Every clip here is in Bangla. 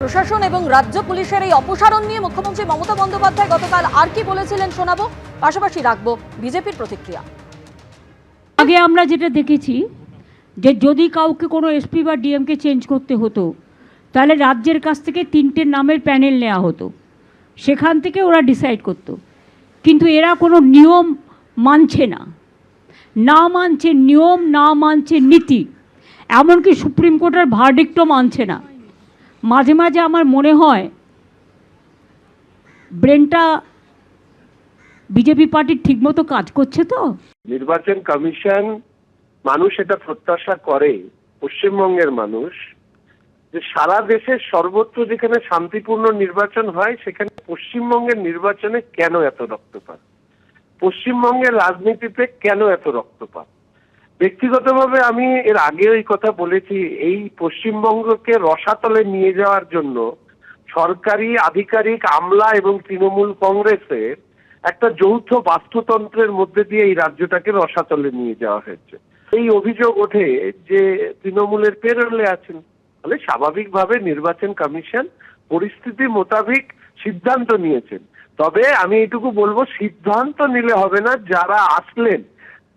প্রশাসন এবং রাজ্য পুলিশের এই অপসারণ নিয়ে মুখ্যমন্ত্রী মমতা বন্দ্যোপাধ্যায় গতকাল আর কি বলেছিলেন শোনাবো, পাশাপাশি রাখবো বিজেপির প্রতিক্রিয়া। আগে আমরা যেটা দেখেছি যে যদি কাউকে কোনো এসপি বা ডিএমকে চেঞ্জ করতে হতো তাহলে রাজ্যের কাছ থেকে 3টে নামের প্যানেল নেওয়া হতো, সেখান থেকে ওরা ডিসাইড করতো। কিন্তু এরা কোনো নিয়ম মানছে না, না মানছে নিয়ম, না মানছে নীতি, এমনকি সুপ্রিম কোর্টের ভার্ডিক্টও মানছে না। মাঝে মাঝে আমার মনে হয় ব্রেনটা বিজেপি পার্টির ঠিকমতো কাজ করছে তো। নির্বাচন কমিশন, মানুষ এটা প্রত্যাশা করে, পশ্চিমবঙ্গের মানুষ, যে সারা দেশের সর্বত্র যেখানে শান্তিপূর্ণ নির্বাচন হয় সেখানে পশ্চিমবঙ্গের নির্বাচনে কেন এত রক্তপাত, পশ্চিমবঙ্গের রাজনীতিতে কেন এত রক্তপাত। ব্যক্তিগতভাবে আমি এর আগেও এই কথা বলেছি, এই পশ্চিমবঙ্গকে রসাতলে নিয়ে যাওয়ার জন্য সরকারি আধিকারিক, আমলা এবং তৃণমূল কংগ্রেসের একটা যৌথ বাস্তুতন্ত্রের মধ্যে দিয়ে এই রাজ্যটাকে রসাতলে নিয়ে যাওয়া হয়েছে। এই অভিযোগ ওঠে যে তৃণমূলের পেরোলে আছেন, ফলে স্বাভাবিকভাবে নির্বাচন কমিশন পরিস্থিতি মোতাবেক সিদ্ধান্ত নিয়েছেন। তবে আমি এটুকু বলবো, সিদ্ধান্ত নিলে হবে না, যারা আসলেন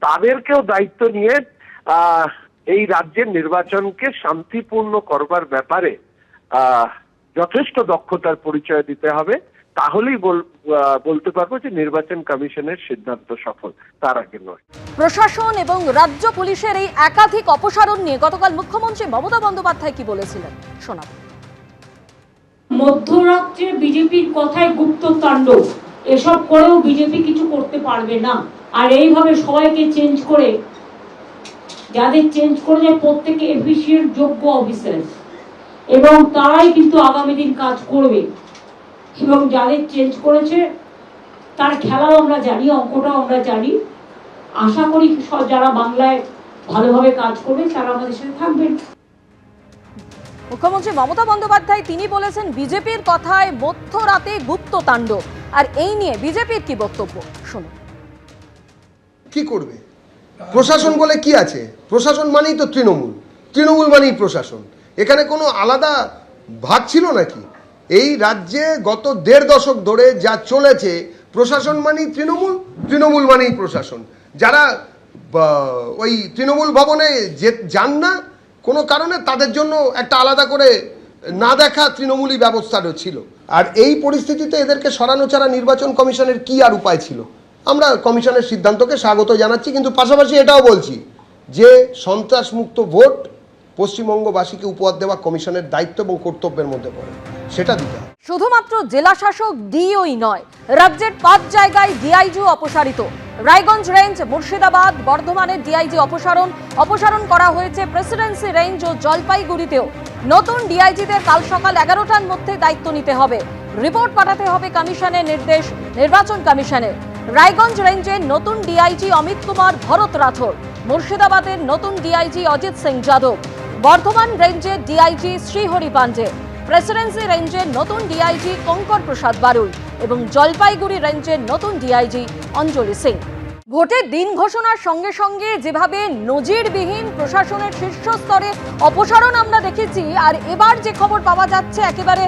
তাদেরকেও দায়িত্ব নিয়ে এই রাজ্যের নির্বাচনকে শান্তিপূর্ণ করবার ব্যাপারে যথেষ্ট দক্ষতার পরিচয় দিতে হবে। তাহলেই বলতে পারবো যে নির্বাচন কমিশনের সিদ্ধান্ত সফল, তার আগে নয়। প্রশাসন এবং রাজ্য পুলিশের এই একাধিক অপসারণ নিয়ে গতকাল মুখ্যমন্ত্রী মমতা বন্দ্যোপাধ্যায় কি বলেছিলেন শোনাবো। মধ্যরাত্রে বিজেপির কথায় গুপ্ত তাণ্ডব, এসব করেও বিজেপি কিছু করতে পারবে না। আর এইভাবে সবাইকে চেঞ্জ করে, যাদের চেঞ্জ করে যায় প্রত্যেকে এফিশিয়েন্ট যোগ্য অফিসার, এবং তারাই কিন্তু আগামী দিন কাজ করবে। এবং যাদের চেঞ্জ করেছে তার খেলাও আমরা জানি, অঙ্কটাও আমরা জানি। আশা করি যারা বাংলায় ভালোভাবে কাজ করবে তারা আমাদের সাথে থাকবেন। মুখ্যমন্ত্রী মমতা বন্দ্যোপাধ্যায় তিনি বলেছেন বিজেপির কথায় মধ্যরাতে গুপ্ত তাণ্ডব, আর এই নিয়ে বিজেপির কি বক্তব্য শুনুন। কি করবে প্রশাসন বলে কি আছে? প্রশাসন মানেই তো তৃণমূল, তৃণমূল মানেই প্রশাসন। এখানে কোনো আলাদা ভাগ ছিল নাকি? এই রাজ্যে গত 1.5 দশক ধরে যা চলেছে, প্রশাসন মানেই তৃণমূল, তৃণমূল মানেই প্রশাসন। যারা ওই তৃণমূল ভবনে যান না কোনো কারণে, তাদের জন্য একটা আলাদা করে না দেখা তৃণমূলী ব্যবস্থারও ছিল। আর এই পরিস্থিতিতে এদেরকে সরানো ছাড়া নির্বাচন কমিশনের কি আর উপায় ছিল? আমরা কমিশনের সিদ্ধান্তকে স্বাগত জানাচ্ছি, কিন্তু পাশাপাশি এটাও বলছি যে সন্ত্রাসমুক্ত ভোট পশ্চিমবঙ্গবাসীকে উপহার দেওয়া কমিশনের দায়িত্ব এবং কর্তব্যের মধ্যে পড়ে, সেটা দিতে হবে। শুধুমাত্র জেলা শাসক ডিওই নয়, রাজ্যের 5 জায়গায় ডিআইজি অপসারিত। রায়গঞ্জ রেঞ্জ, মুর্শিদাবাদ, বর্ধমানের ডিআইজি অপসারণ করা হয়েছে প্রেসিডেন্সি রেঞ্জ ও জলপাইগুড়িতেও। নতুন ডিআইজিদের কাল সকাল 11টার মধ্যে দায়িত্ব নিতে হবে, রিপোর্ট পাঠাতে হবে কমিশনের নির্দেশ নির্বাচন কমিশনের। রায়গঞ্জ রেঞ্জের নতুন ডিআইজি অমিত কুমার ভরত রাঠোর, মুর্শিদাবাদের নতুন ডিআইজি অজিত সিং যাদব, বর্ধমান রেঞ্জের ডিআইজি শ্রীহরি পাঞ্জে, প্রেসিডেন্সি রেঞ্জের নতুন ডিআইজি কঙ্কর প্রসাদ বারুই এবং জলপাইগুড়ি রেঞ্জের নতুন ডিআইজি অঞ্জলি সিং। ভোটের দিন ঘোষণার সঙ্গে সঙ্গে যেভাবে নজিরবিহীন প্রশাসনের শীর্ষ স্তরে অপসারণ আমরা দেখেছি, আর এবার যে খবর পাওয়া যাচ্ছে একেবারে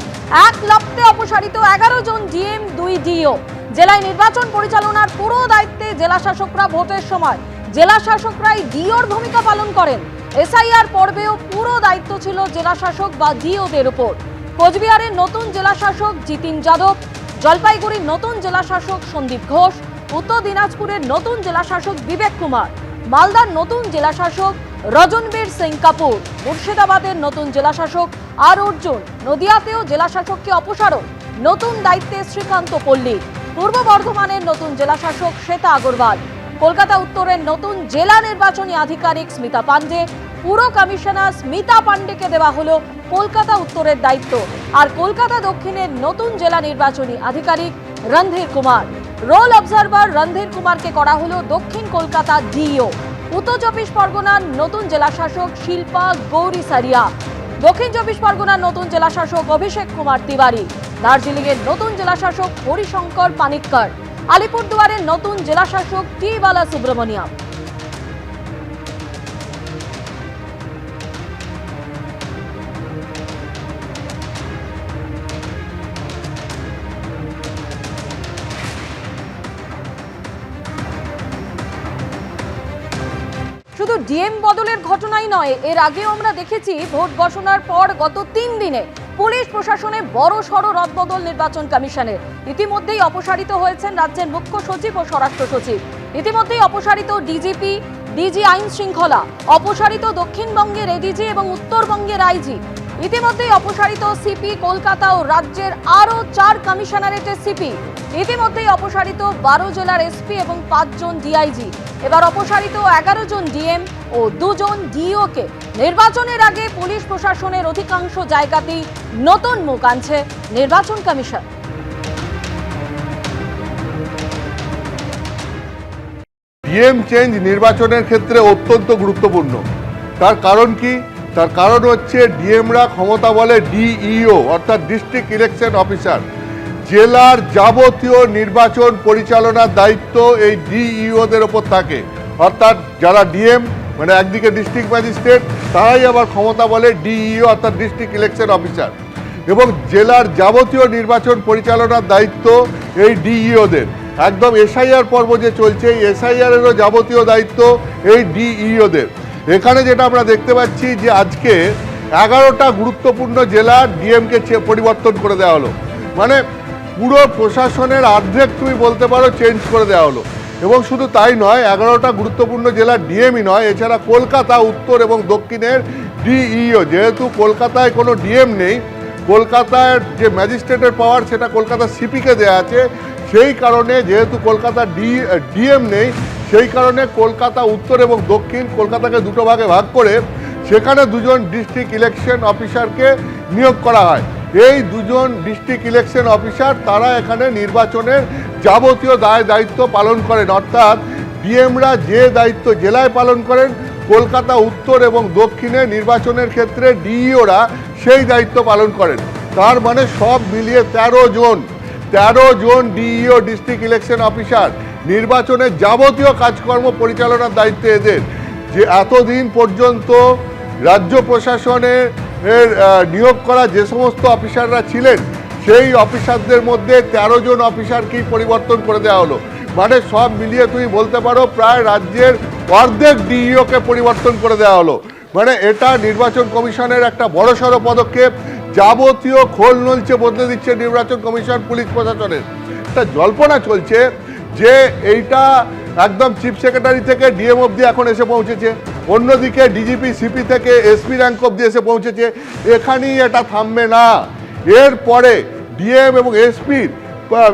এক লপ্তে অপসারিত 11 জন ডিএম, 2 ডিও। জেলায় নির্বাচন পরিচালনার পুরো দায়িত্বে জেলা শাসকরা, ভোটের সময় জেলা শাসকরাই ডিওর ভূমিকা পালন করেন। এসআইআর পর্বেও পুরো দায়িত্ব ছিল জেলা শাসক বা ডিওদের উপর। কোচবিহারের নতুন জেলা শাসক জিতিন যাদব, জলপাইগুড়ির নতুন জেলা শাসক সন্দীপ ঘোষ, উত্তর দিনাজপুরের নতুন জেলা শাসক বিবেক কুমার, মালদার নতুন জেলা শাসক রজনবীর সিং কাপুর, মুর্শিদাবাদের নতুন জেলা শাসক আর অর্জুন, নদিয়াতেও জেলা শাসককে অপসারণ, নতুন দায়িত্বে শ্রীকান্ত পল্লী, পূর্ব বর্ধমানের নতুন জেলা শাসক শ্বেতা আগরওয়াল, কলকাতা উত্তরের নতুন জেলা নির্বাচনী আধিকারিক স্মিতা পান্ডে, পুরো কমিশনার স্মিতা পান্ডেকে দেওয়া হলো কলকাতা উত্তরের দায়িত্ব, আর কলকাতা দক্ষিণের নতুন জেলা নির্বাচনী আধিকারিক রণধীর কুমার। রোল অবজারভার রণধীর কুমারকে করা হলো দক্ষিণ কলকাতা ডিও। উত্তর 24 পরগনার নতুন জেলা শাসক শিল্পা গৌরী সারিয়া, দক্ষিণ 24 পরগনার নতুন জেলা শাসক অভিষেক কুমার তিওয়ারি, দার্জিলিংয়ের নতুন জেলা শাসক হরিশঙ্কর পানিক্কর, আলিপুরদুয়ারের নতুন জেলা শাসক টি বালা সুব্রমণিয়াম। শুধু ডিএম বদলের ঘটনাই নয়, এর আগেও আমরা দেখেছি ভোট ঘোষণার পর গত 3 দিনে পুলিশ প্রশাসনে বড় সড় রদবদল নির্বাচন কমিশনের। ইতিমধ্যেই অপসারিত হয়েছেন রাজ্যের মুখ্য সচিব ও স্বরাষ্ট্র সচিব। ইতিমধ্যেই অপসারিত ডিজিপি, ডিজি আইন শৃঙ্খলা, অপসারিত দক্ষিণবঙ্গের এডিজি এবং উত্তরবঙ্গের আইজি। ইতিমধ্যেই অপসারিত সিপি কলকাতা ও রাজ্যের আরও 4 কমিশনারেটের সিপি। ইতিমধ্যেই অপসারিত 12 জেলার এসপি এবং 5 জন ডিআইজি। এবার অপসারিত 11 জন ডিএম ও 2 জন ডিওকে। নির্বাচনের আগে পুলিশ প্রশাসনের অধিকাংশ জায়গাতেই নতুন মুখ আনছে নির্বাচন কমিশন। ডিএম চেঞ্জ নির্বাচনের ক্ষেত্রে অত্যন্ত গুরুত্বপূর্ণ। তার কারণ কি? তার কারণ হচ্ছে ডিএমরা ক্ষমতা বলে ডিইও অর্থাৎ ডিস্ট্রিক্ট ইলেকশন অফিসার। জেলার যাবতীয় নির্বাচন পরিচালনার দায়িত্ব এই ডিইওদের ওপর থাকে। অর্থাৎ যারা ডিএম মানে একদিকে ডিস্ট্রিক্ট ম্যাজিস্ট্রেট, তারাই আবার ক্ষমতা বলে ডিইও অর্থাৎ ডিস্ট্রিক্ট ইলেকশন অফিসার। এবং জেলার যাবতীয় নির্বাচন পরিচালনার দায়িত্ব এই ডিইওদের। একদম এসআইআর পর্ব যে চলছে, এই এসআইআরেরও যাবতীয় দায়িত্ব এই ডিইওদের। এখানে যেটা আমরা দেখতে পাচ্ছি যে আজকে 11টা গুরুত্বপূর্ণ জেলা ডিএমকে পরিবর্তন করে দেওয়া হলো। মানে পুরো প্রশাসনের অর্ধেক তুমি বলতে পারো চেঞ্জ করে দেওয়া হলো। এবং শুধু তাই নয়, 11টা গুরুত্বপূর্ণ জেলার ডিএমই নয়, এছাড়া কলকাতা উত্তর এবং দক্ষিণের ডিইও। যেহেতু কলকাতায় কোনো ডিএম নেই, কলকাতার যে ম্যাজিস্ট্রেটের পাওয়ার সেটা কলকাতা সিপিকে দেওয়া আছে, সেই কারণে যেহেতু কলকাতা ডিএম নেই, সেই কারণে কলকাতা উত্তর এবং দক্ষিণ কলকাতাকে দুটো ভাগে ভাগ করে সেখানে 2 জন ডিস্ট্রিক্ট ইলেকশন অফিসারকে নিয়োগ করা হয়। এই 2 জন ডিস্ট্রিক্ট ইলেকশন অফিসার তারা এখানে নির্বাচনের যাবতীয় দায়িত্ব পালন করেন। অর্থাৎ ডিএমরা যে দায়িত্ব জেলায় পালন করেন, কলকাতা উত্তর এবং দক্ষিণে নির্বাচনের ক্ষেত্রে ডিইওরা সেই দায়িত্ব পালন করেন। তার মানে সব মিলিয়ে 13 জন ডিইও ডিস্ট্রিক্ট ইলেকশন অফিসার নির্বাচনের যাবতীয় কাজকর্ম পরিচালনার দায়িত্ব এদের। যে এতদিন পর্যন্ত রাজ্য প্রশাসনের নিয়োগ করা যে সমস্ত অফিসাররা ছিলেন, সেই অফিসারদের মধ্যে 13 জন অফিসারকেই পরিবর্তন করে দেওয়া হলো। মানে সব মিলিয়ে তুমি বলতে পারো প্রায় রাজ্যের অর্ধেক ডিইওকে পরিবর্তন করে দেওয়া হলো। মানে এটা নির্বাচন কমিশনের একটা বড়সড় পদক্ষেপ। যাবতীয় খোল নলচে বদলে দিচ্ছে নির্বাচন কমিশন পুলিশ প্রশাসনের। একটা জল্পনা চলছে যে এইটা একদম চিফ সেক্রেটারি থেকে ডিএম অবধি এখন এসে পৌঁছেছে, অন্যদিকে ডিজিপি সিপি থেকে এসপি র্যাঙ্ক অবধি এসে পৌঁছেছে। এখানেই এটা থামবে না। এরপরে ডিএম এবং এসপির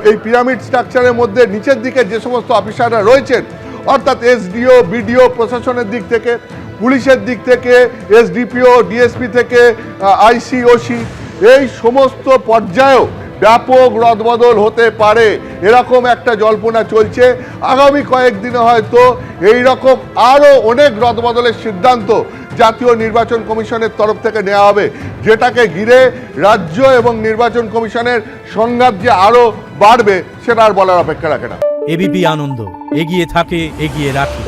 এই পিরামিড স্ট্রাকচারের মধ্যে নিচের দিকে যে সমস্ত অফিসাররা রয়েছেন, অর্থাৎ এসডিও, বিডিও, প্রশাসনের দিক থেকে, পুলিশের দিক থেকে, এসডিপিও, ডিএসপি থেকে আইসি, ওসি, এই সমস্ত পর্যায়েও ব্যাপক রদবদল হতে পারে, এরকম একটা জল্পনা চলছে। আগামী কয়েকদিনে হয়তো এই রকম আরও অনেক রদবদলের সিদ্ধান্ত জাতীয় নির্বাচন কমিশনের তরফ থেকে নেওয়া হবে, যেটাকে ঘিরে রাজ্য এবং নির্বাচন কমিশনের সংঘাত যে আরও বাড়বে সেটা আর বলার অপেক্ষা রাখে না। এবিপি আনন্দ, এগিয়ে থাকে, এগিয়ে রাখে।